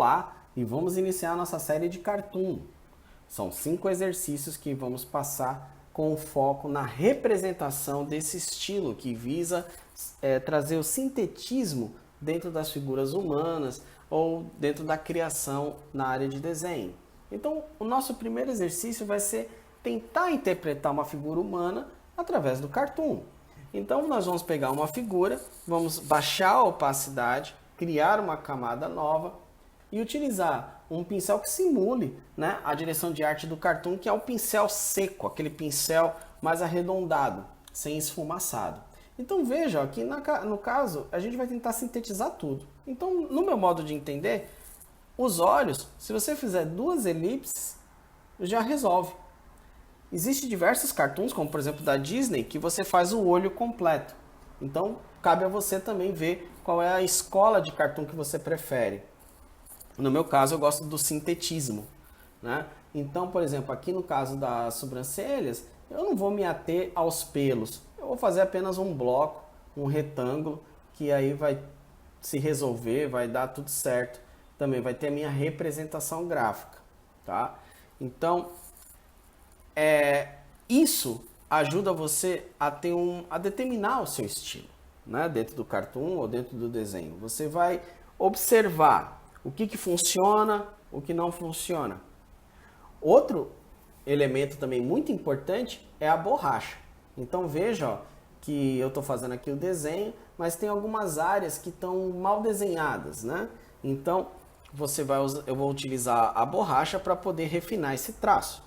Olá e vamos iniciar nossa série de cartoon. São 5 exercícios que vamos passar com foco na representação desse estilo que visa trazer o sintetismo dentro das figuras humanas ou dentro da criação na área de desenho. Então, o nosso primeiro exercício vai ser tentar interpretar uma figura humana através do cartoon. Então, nós vamos pegar uma figura, vamos baixar a opacidade, criar uma camada nova e utilizar um pincel que simule, né, a direção de arte do cartoon, que é o pincel seco, aquele pincel mais arredondado, sem esfumaçado. Então veja, ó, que no caso a gente vai tentar sintetizar tudo. Então, no meu modo de entender, os olhos, se você fizer 2 elipses, já resolve. Existem diversos cartoons, como por exemplo da Disney, que você faz o olho completo. Então, cabe a você também ver qual é a escola de cartoon que você prefere. No meu caso, eu gosto do sintetismo, né? Então, por exemplo, aqui no caso das sobrancelhas, eu não vou me ater aos pelos. Eu vou fazer apenas um bloco, um retângulo, que aí vai se resolver, vai dar tudo certo. Também vai ter a minha representação gráfica, tá? Então, isso ajuda você a determinar o seu estilo, né? Dentro do cartoon ou dentro do desenho. Você vai observar o que funciona, o que não funciona. Outro elemento também muito importante é a borracha. Então veja, ó, que eu estou fazendo aqui o desenho, mas tem algumas áreas que estão mal desenhadas, né? Então eu vou utilizar a borracha para poder refinar esse traço.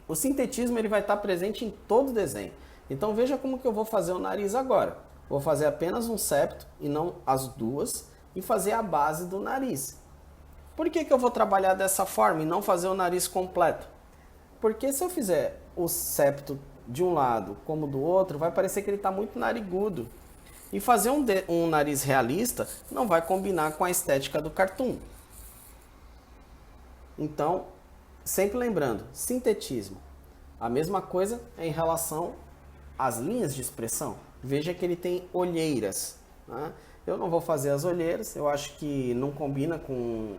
O sintetismo ele vai estar presente em todo o desenho. Então veja como que eu vou fazer o nariz agora. Vou fazer apenas um septo e não as duas e fazer a base do nariz. Por que eu vou trabalhar dessa forma e não fazer o nariz completo? Porque se eu fizer o septo de um lado como do outro, vai parecer que ele está muito narigudo. E fazer um nariz realista não vai combinar com a estética do cartoon. Então, sempre lembrando, sintetismo. A mesma coisa em relação às linhas de expressão. Veja que ele tem olheiras, né? Eu não vou fazer as olheiras, eu acho que não combina com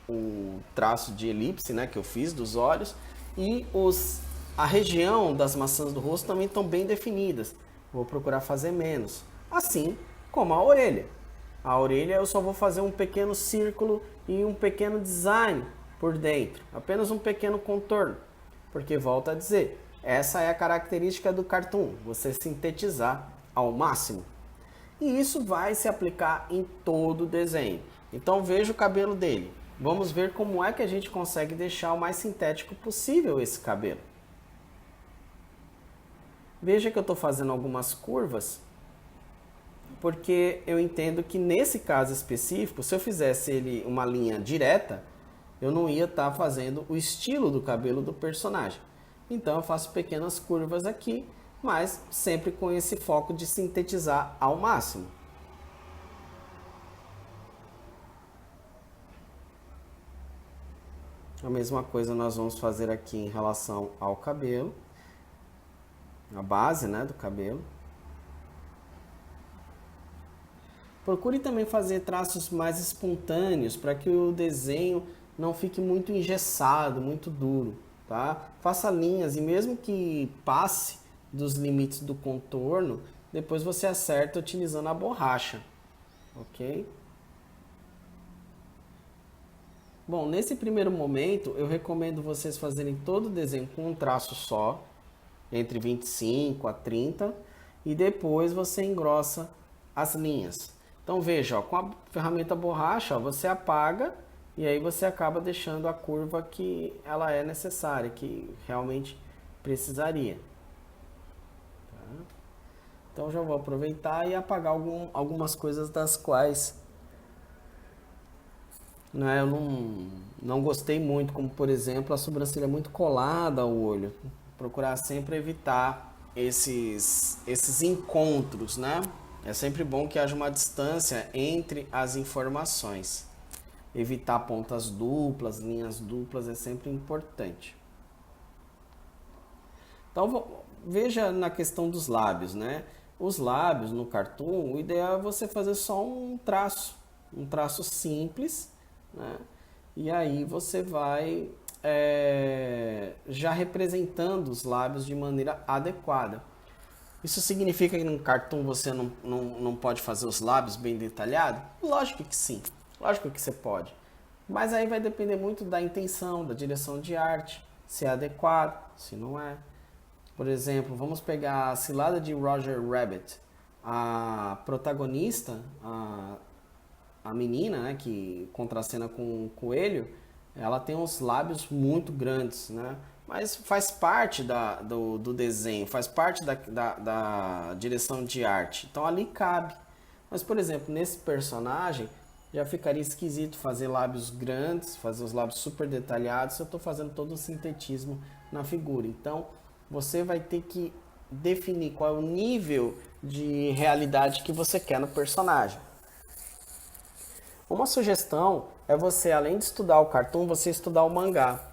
o traço de elipse, né, que eu fiz dos olhos. E a região das maçãs do rosto também estão bem definidas. Vou procurar fazer menos. Assim como a orelha. A orelha eu só vou fazer um pequeno círculo e um pequeno design por dentro. Apenas um pequeno contorno. Porque, volto a dizer, essa é a característica do cartoon. Você sintetizar ao máximo. E isso vai se aplicar em todo o desenho. Então veja o cabelo dele. Vamos ver como é que a gente consegue deixar o mais sintético possível esse cabelo. Veja que eu estou fazendo algumas curvas, porque eu entendo que nesse caso específico, se eu fizesse ele uma linha direta, eu não ia estar fazendo o estilo do cabelo do personagem. Então eu faço pequenas curvas aqui, mas sempre com esse foco de sintetizar ao máximo. A mesma coisa nós vamos fazer aqui em relação ao cabelo, a base, né, do cabelo. Procure também fazer traços mais espontâneos para que o desenho não fique muito engessado, muito duro, tá? Faça linhas e mesmo que passe dos limites do contorno, depois você acerta utilizando a borracha, ok? Bom, nesse primeiro momento, eu recomendo vocês fazerem todo o desenho com um traço só, entre 25 a 30, e depois você engrossa as linhas. Então veja, ó, com a ferramenta borracha, ó, você apaga e aí você acaba deixando a curva que ela é necessária, que realmente precisaria. Então já vou aproveitar e apagar algumas coisas das quais, né, eu não gostei muito, como por exemplo a sobrancelha muito colada ao olho. Procurar sempre evitar esses encontros, né? É sempre bom que haja uma distância entre as informações. Evitar pontas duplas, linhas duplas é sempre importante. Então veja na questão dos lábios, né? Os lábios no cartoon, o ideal é você fazer só um traço simples, né? E aí você vai já representando os lábios de maneira adequada. Isso significa que no cartoon você não pode fazer os lábios bem detalhados? Lógico que sim, lógico que você pode. Mas aí vai depender muito da intenção, da direção de arte, se é adequado, se não é. Por exemplo, vamos pegar a Cilada de Roger Rabbit. A protagonista, a menina, né, que contracena com o coelho, ela tem uns lábios muito grandes, né? Mas faz parte do desenho, faz parte da direção de arte. Então ali cabe. Mas, por exemplo, nesse personagem, já ficaria esquisito fazer lábios grandes, fazer os lábios super detalhados, se eu estou fazendo todo o sintetismo na figura. Então, você vai ter que definir qual é o nível de realidade que você quer no personagem. Uma sugestão é você, além de estudar o cartoon, você estudar o mangá.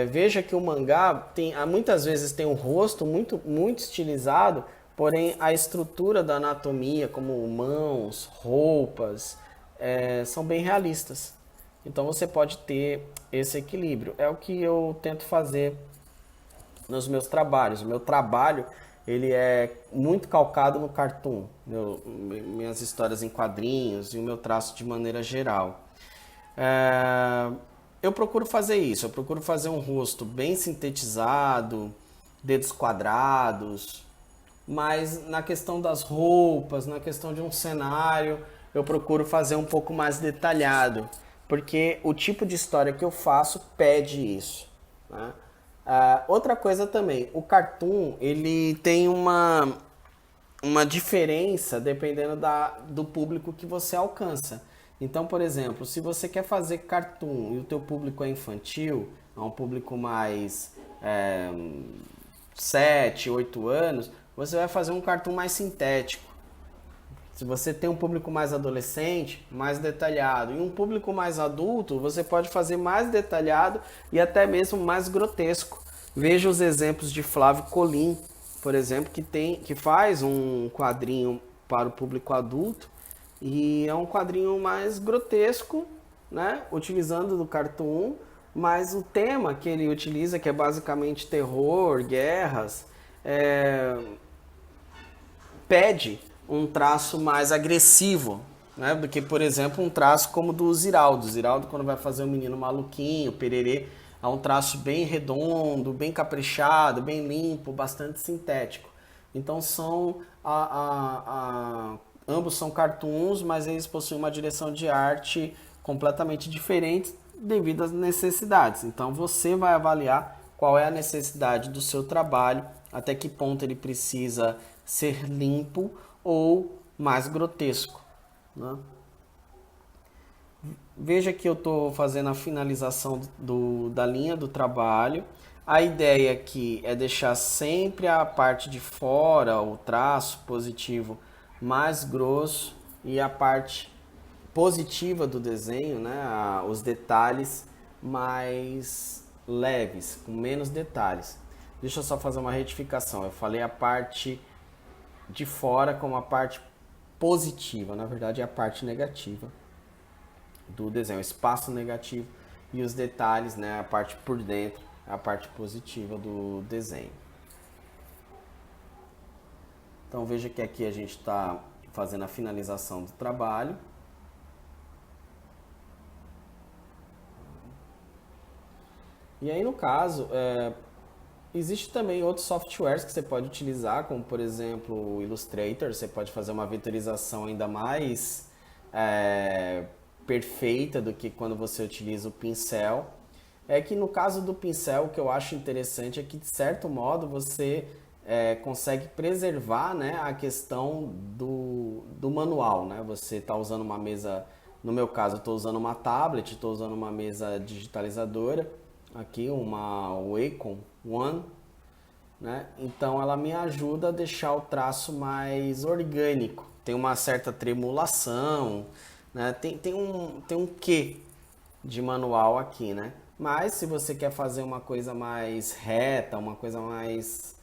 Veja que o mangá muitas vezes tem um rosto muito estilizado, porém a estrutura da anatomia, como mãos, roupas, são bem realistas. Então você pode ter esse equilíbrio. É o que eu tento fazer nos meus trabalhos. O meu trabalho ele é muito calcado no cartoon, minhas histórias em quadrinhos e o meu traço de maneira geral. Eu procuro fazer isso, eu procuro fazer um rosto bem sintetizado, dedos quadrados, mas na questão das roupas, na questão de um cenário, eu procuro fazer um pouco mais detalhado, porque o tipo de história que eu faço pede isso, né? Outra coisa também, o cartoon ele tem uma diferença dependendo do público que você alcança. Então, por exemplo, se você quer fazer cartoon e o teu público é infantil, é um público mais 7, 8 anos, você vai fazer um cartoon mais sintético. Se você tem um público mais adolescente, mais detalhado. E um público mais adulto, você pode fazer mais detalhado e até mesmo mais grotesco. Veja os exemplos de Flávio Colim, por exemplo, que faz um quadrinho para o público adulto e é um quadrinho mais grotesco, né? Utilizando do cartoon, mas o tema que ele utiliza, que é basicamente terror, guerras, pede um traço mais agressivo, né? Do que, por exemplo, um traço como do Ziraldo. Ziraldo, quando vai fazer o menino maluquinho, pererê, é um traço bem redondo, bem caprichado, bem limpo, bastante sintético. Então ambos são cartoons, mas eles possuem uma direção de arte completamente diferente devido às necessidades. Então você vai avaliar qual é a necessidade do seu trabalho, até que ponto ele precisa ser limpo ou mais grotesco, né? Veja que eu estou fazendo a finalização da linha do trabalho. A ideia aqui é deixar sempre a parte de fora, o traço positivo, mais grosso e a parte positiva do desenho, né, os detalhes mais leves, com menos detalhes. Deixa eu só fazer uma retificação. Eu falei a parte de fora como a parte positiva, na verdade é a parte negativa do desenho, o espaço negativo e os detalhes, né, a parte por dentro, a parte positiva do desenho. Então veja que aqui a gente está fazendo a finalização do trabalho. E aí no caso, existe também outros softwares que você pode utilizar, como por exemplo o Illustrator. Você pode fazer uma vetorização ainda mais perfeita do que quando você utiliza o pincel. É que no caso do pincel, o que eu acho interessante é que de certo modo você consegue preservar, né, a questão do manual, né? Você está usando uma mesa, no meu caso, estou usando uma tablet, estou usando uma mesa digitalizadora, aqui uma Wacom One, né? Então ela me ajuda a deixar o traço mais orgânico. Tem uma certa tremulação, né? Tem um quê de manual aqui, né? Mas se você quer fazer uma coisa mais reta, uma coisa mais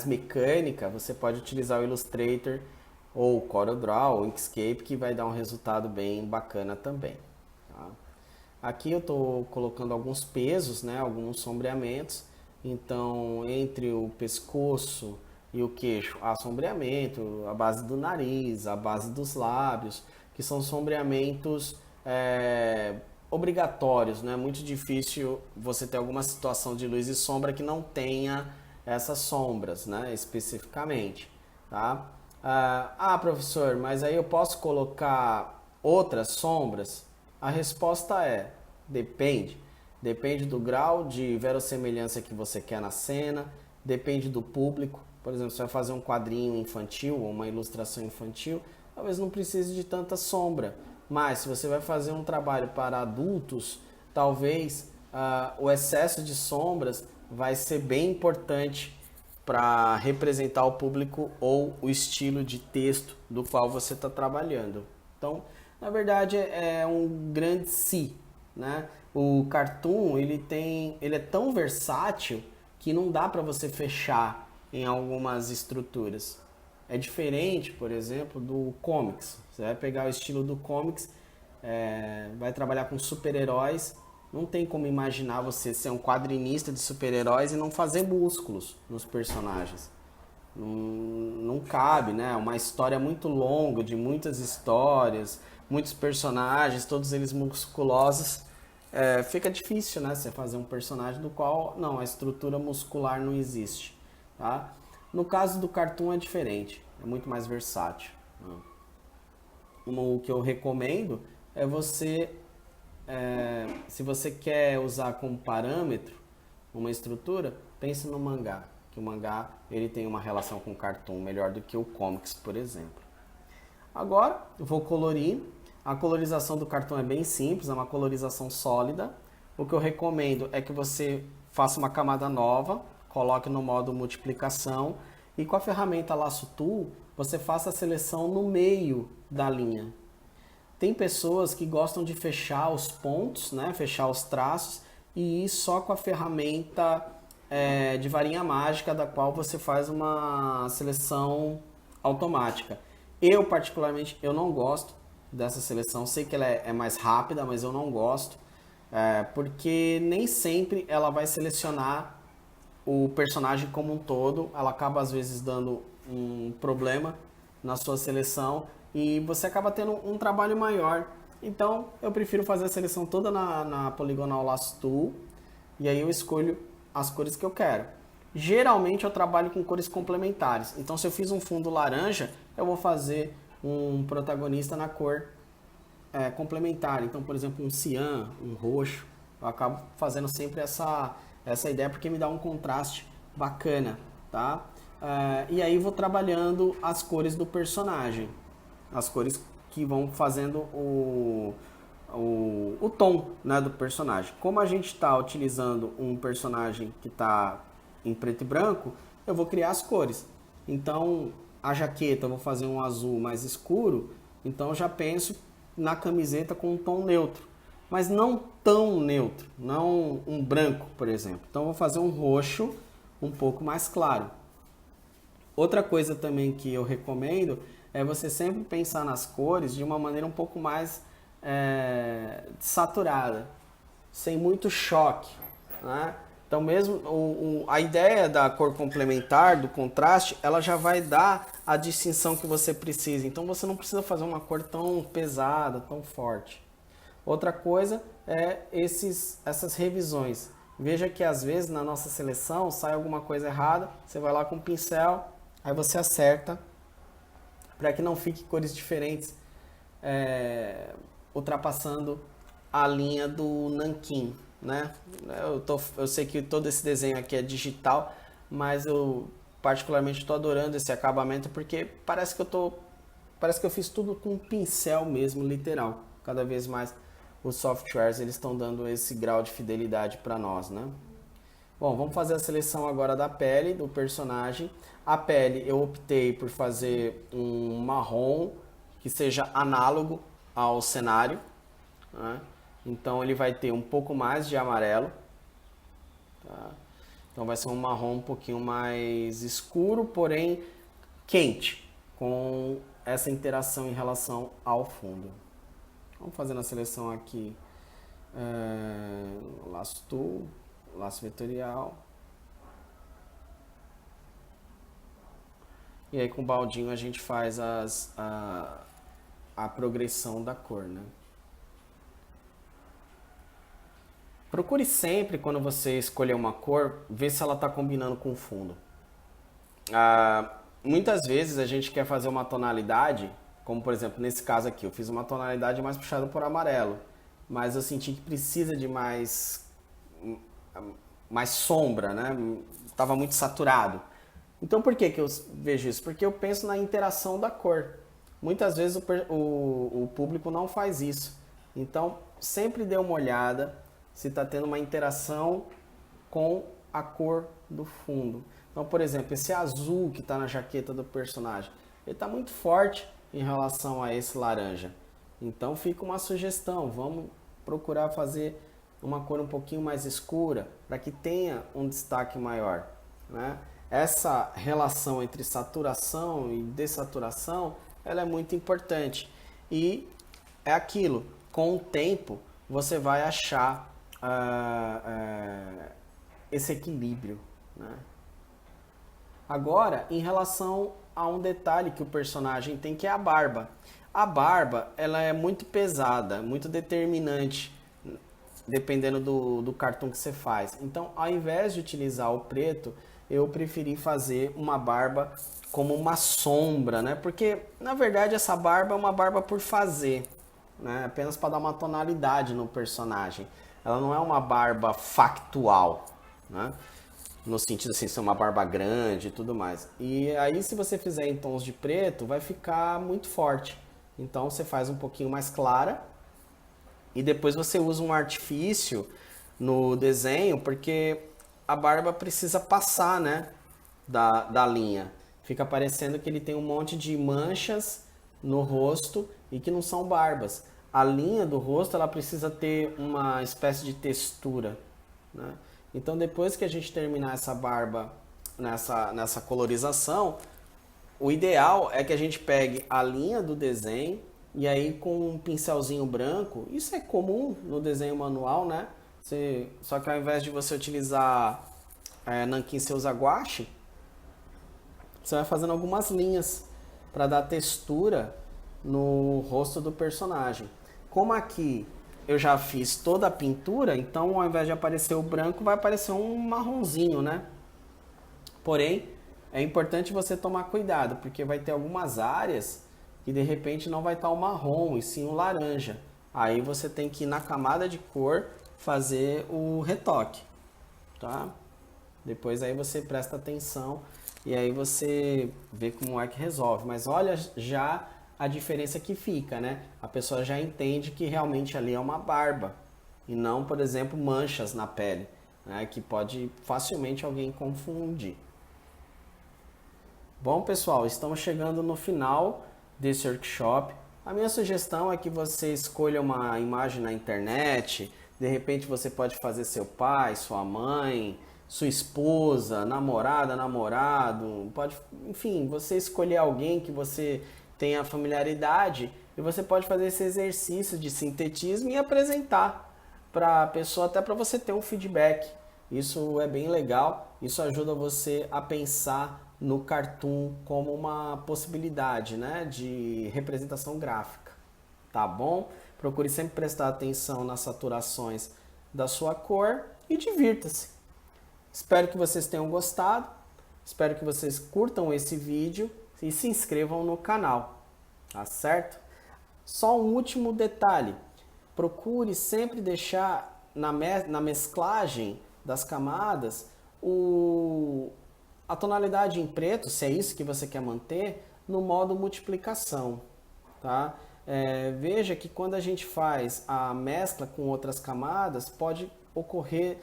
mecânica, você pode utilizar o Illustrator, ou CorelDRAW, ou Inkscape, que vai dar um resultado bem bacana também. Tá? Aqui eu estou colocando alguns pesos, né, alguns sombreamentos. Então, entre o pescoço e o queixo, há sombreamento, a base do nariz, a base dos lábios, que são sombreamentos obrigatórios, né? É muito difícil você ter alguma situação de luz e sombra que não tenha essas sombras, né? Especificamente, tá? Professor, mas aí eu posso colocar outras sombras? A resposta é: depende. Depende do grau de verossemelhança que você quer na cena, depende do público. Por exemplo, você vai fazer um quadrinho infantil ou uma ilustração infantil, talvez não precise de tanta sombra. Mas se você vai fazer um trabalho para adultos, talvez o excesso de sombras vai ser bem importante para representar o público ou o estilo de texto do qual você está trabalhando. Então, na verdade, é um grande si, né? O cartoon ele é tão versátil que não dá para você fechar em algumas estruturas. É diferente, por exemplo, do comics. Você vai pegar o estilo do comics, vai trabalhar com super-heróis. Não tem como imaginar você ser um quadrinista de super-heróis e não fazer músculos nos personagens. Não cabe, né? É uma história muito longa, de muitas histórias, muitos personagens, todos eles musculosos. Fica difícil, né? Você fazer um personagem do qual, não, a estrutura muscular não existe, tá? No caso do cartoon é diferente, é muito mais versátil. Né? O que eu recomendo é se você quer usar como parâmetro uma estrutura, pense no mangá, que o mangá ele tem uma relação com o cartoon melhor do que o comics, por exemplo. Agora eu vou colorir. A colorização do cartão é bem simples, é uma colorização sólida. O que eu recomendo é que você faça uma camada nova, coloque no modo multiplicação e com a ferramenta Lasso Tool você faça a seleção no meio da linha. Tem pessoas que gostam de fechar os pontos, né, fechar os traços e ir só com a ferramenta de varinha mágica, da qual você faz uma seleção automática. Eu, particularmente, eu não gosto dessa seleção. Sei que ela é mais rápida, mas eu não gosto. Porque nem sempre ela vai selecionar o personagem como um todo. Ela acaba, às vezes, dando um problema na sua seleção e você acaba tendo um trabalho maior. Então, eu prefiro fazer a seleção toda na Polygonal Lasso Tool e aí eu escolho as cores que eu quero. Geralmente eu trabalho com cores complementares. Então, se eu fiz um fundo laranja, eu vou fazer um protagonista na cor complementar. Então, por exemplo, um cian, um roxo. Eu acabo fazendo sempre essa ideia porque me dá um contraste bacana, tá? E aí vou trabalhando as cores do personagem. As cores que vão fazendo o tom, né, do personagem. Como a gente está utilizando um personagem que está em preto e branco, eu vou criar as cores. Então, a jaqueta eu vou fazer um azul mais escuro, então eu já penso na camiseta com um tom neutro, mas não tão neutro, não um branco, por exemplo. Então eu vou fazer um roxo um pouco mais claro. Outra coisa também que eu recomendo é você sempre pensar nas cores de uma maneira um pouco mais saturada, sem muito choque, né? Então mesmo a ideia da cor complementar, do contraste, ela já vai dar a distinção que você precisa. Então você não precisa fazer uma cor tão pesada, tão forte. Outra coisa é essas revisões. Veja que às vezes na nossa seleção sai alguma coisa errada, você vai lá com o pincel, aí você acerta para que não fique cores diferentes, ultrapassando a linha do nanquim, né? Eu sei que todo esse desenho aqui é digital, mas eu particularmente estou adorando esse acabamento porque parece que eu fiz tudo com um pincel mesmo, literal. Cada vez mais os softwares eles estão dando esse grau de fidelidade para nós, né? Bom, vamos fazer a seleção agora da pele do personagem. A pele eu optei por fazer um marrom que seja análogo ao cenário, né? Então ele vai ter um pouco mais de amarelo, tá? Então vai ser um marrom um pouquinho mais escuro, porém quente, com essa interação em relação ao fundo. Vamos fazer a seleção aqui, laço tool, laço vetorial. E aí com o baldinho a gente faz a progressão da cor, né? Procure sempre, quando você escolher uma cor, ver se ela está combinando com o fundo. Muitas vezes a gente quer fazer uma tonalidade, como por exemplo nesse caso aqui, eu fiz uma tonalidade mais puxada por amarelo, mas eu senti que precisa de mais sombra, né? Estava muito saturado. Então por que eu vejo isso? Porque eu penso na interação da cor. Muitas vezes o público não faz isso. Então sempre dê uma olhada se está tendo uma interação com a cor do fundo. Então, por exemplo, esse azul que está na jaqueta do personagem, ele está muito forte em relação a esse laranja. Então fica uma sugestão, vamos procurar fazer uma cor um pouquinho mais escura para que tenha um destaque maior, né? Essa relação entre saturação e dessaturação, ela é muito importante. E é aquilo, com o tempo você vai achar esse equilíbrio, né? Agora, em relação a um detalhe que o personagem tem, que é a barba. A barba, ela é muito pesada, muito determinante, dependendo do cartoon que você faz. Então, ao invés de utilizar o preto, eu preferi fazer uma barba como uma sombra, né? Porque, na verdade, essa barba é uma barba por fazer, né? Apenas para dar uma tonalidade no personagem. Ela não é uma barba factual, né? No sentido assim, ser uma barba grande e tudo mais. E aí, se você fizer em tons de preto, vai ficar muito forte. Então, você faz um pouquinho mais clara e depois você usa um artifício no desenho, porque a barba precisa passar, né, da linha. Fica parecendo que ele tem um monte de manchas no rosto e que não são barbas. A linha do rosto, ela precisa ter uma espécie de textura, né? Então, depois que a gente terminar essa barba nessa colorização, o ideal é que a gente pegue a linha do desenho e aí com um pincelzinho branco, isso é comum no desenho manual, né? Só que ao invés de você utilizar nanquim, você usa guache, você vai fazendo algumas linhas para dar textura no rosto do personagem. Como aqui eu já fiz toda a pintura, então ao invés de aparecer o branco, vai aparecer um marronzinho, né? Porém, é importante você tomar cuidado, porque vai ter algumas áreas que de repente não vai estar o marrom, e sim o laranja. Aí você tem que ir na camada de cor fazer o retoque, tá? Depois aí você presta atenção e aí você vê como é que resolve. Mas olha já a diferença que fica, né? A pessoa já entende que realmente ali é uma barba e não, por exemplo, manchas na pele, né? Que pode facilmente alguém confundir. Bom, pessoal, estamos chegando no final desse workshop. A minha sugestão é que você escolha uma imagem na internet. De repente você pode fazer seu pai, sua mãe, sua esposa, namorada, namorado, pode, enfim, você escolher alguém que você tenha familiaridade e você pode fazer esse exercício de sintetismo e apresentar para a pessoa, até para você ter um feedback. Isso é bem legal, isso ajuda você a pensar no cartoon como uma possibilidade, né, de representação gráfica, tá bom? Procure sempre prestar atenção nas saturações da sua cor e divirta-se. Espero que vocês tenham gostado, espero que vocês curtam esse vídeo e se inscrevam no canal, tá certo? Só um último detalhe, procure sempre deixar na mesclagem das camadas a tonalidade em preto, se é isso que você quer manter, no modo multiplicação, tá? Veja que quando a gente faz a mescla com outras camadas, pode ocorrer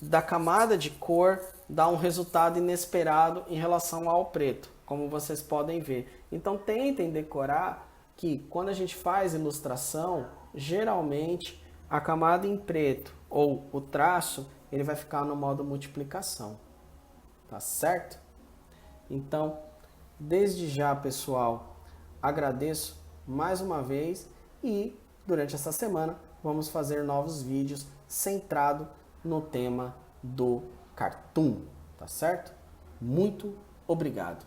da camada de cor dar um resultado inesperado em relação ao preto, como vocês podem ver. Então tentem decorar que quando a gente faz ilustração, geralmente a camada em preto ou o traço, ele vai ficar no modo multiplicação, tá certo? Então, desde já, pessoal, agradeço mais uma vez e durante essa semana vamos fazer novos vídeos centrado no tema do cartoon, tá certo? Muito obrigado.